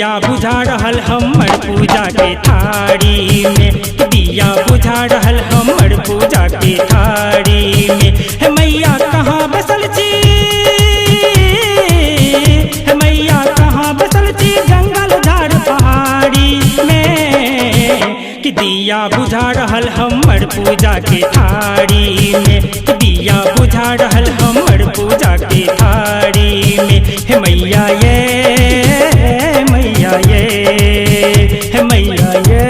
दिया बुझा रहल हमर पूजा के थारी में, दिया बुझा रहल हमर पूजा के थारी में। हे मैया कहाँ बसल छी, हे मैया कहाँ बसल छी जंगल झाड़ पहाड़ी में, कि दिया बुझा रहल हमर पूजा के थारी में, दिया बुझा रहल हमर पूजा के थारी में। हे मैया ये मैया ये, हे मैया ये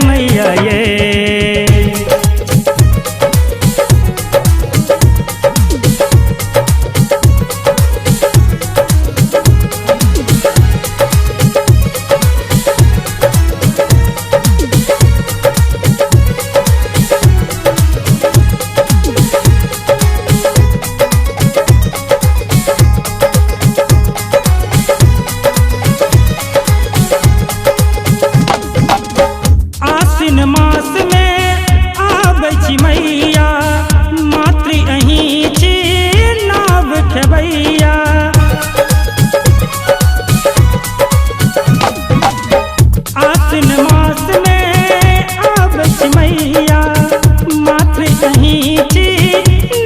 मैया ये। मास में आबै छी मैया, मातृ अहीं छी नाव खेबैया। आसिन मास में आबै छी मैया, मातृ अहीं छी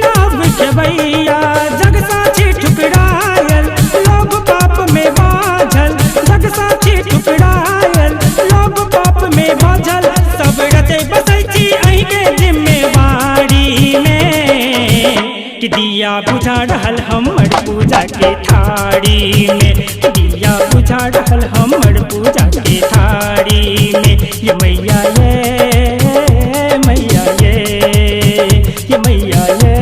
नाव खेबैया। जग साक्षी ठुकरायल लोभ पाप में बाझल, जग साक्षी ठुकरायल लोभ पाप में बाझल, सब रचे बसै छी अहीं के जिम्मेवारी में, कि दिया बुझा रहल हमर पूजा के थारी में, दिया बुझा रहल हमर पूजा के थारी में। ये मैया ये मैया ये, ये मैया ये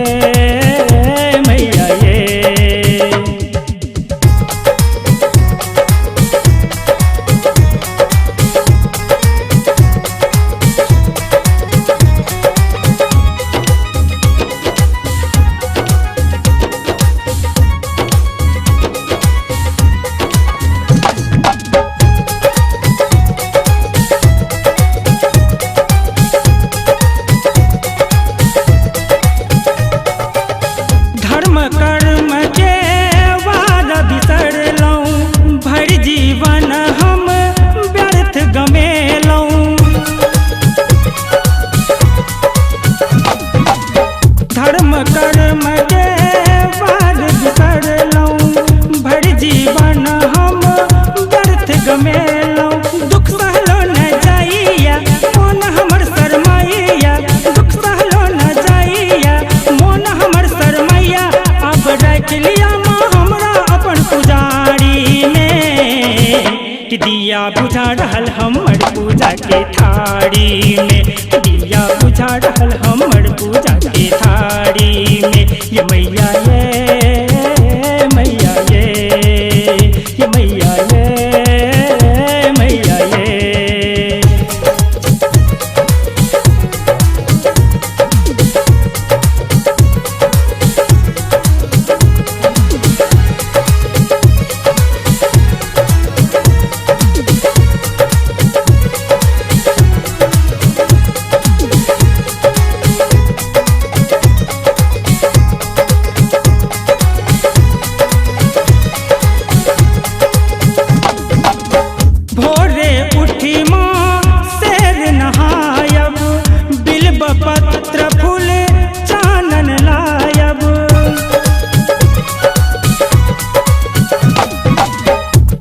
मैया ये। धर्म कर्म के वार बिसरलहुँ, भरि जीवन हम व्यर्थ गमेलहुँ। धर्म कर्म के वार बिसरलहुँ, भरि जीवन हम व्यर्थ गमेलहुँ। दुख सहलो न जाइया मोन हमर शरमाइया, दुख सहलो न जाइया मोन हमर शरमाइया। अब रख लिया माँ हमरा अपन पुजारी में, कि दिया बुझा रहल हमर पूजा के थारी में, दिया बुझा रहल हमर पूजा के थारी में। ये मैया ये मैया ये, ये मैया ये मैया ये। भोरे उठी माँ शेर नहायब, बिल्व पत्र फूल चानन लायब।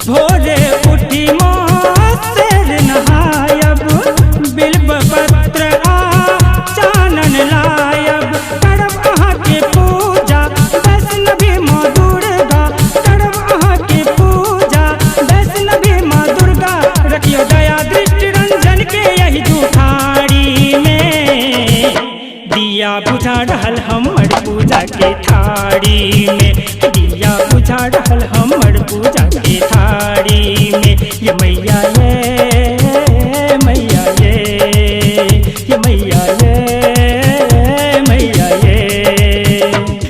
भोरे उठी माँ शेर नहायब, बिल्व पत्र आ चानन लायब। करब अहाँ के पूजा वैष्णवी माँ दुर्गा, करब अहाँ के पूजा वैष्णवी माँ दुर्गा। रखियो दया दृष्टि रंजन के यही जुठारी में, दिया बुझा रहल हमर पूजा के थारी में, दिया बुझा रहल हमर पूजा के थारी में। ये मैया ये मैया ये, ये मैया ये मैया ये।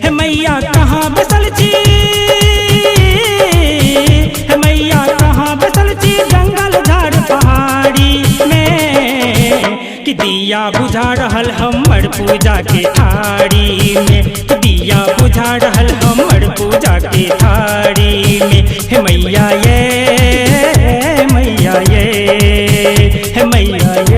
हे मैया कहाँ बसल छी, हे मैया कहाँ बसल छी जंगल झाड़ पहाड़ी में, कि दिया बुझा रहल हमर पूजा के थारी में, दिया बुझा रहल हमर पूजा के थारी में। हे मैया ये, मैया ये, हे मैया ये।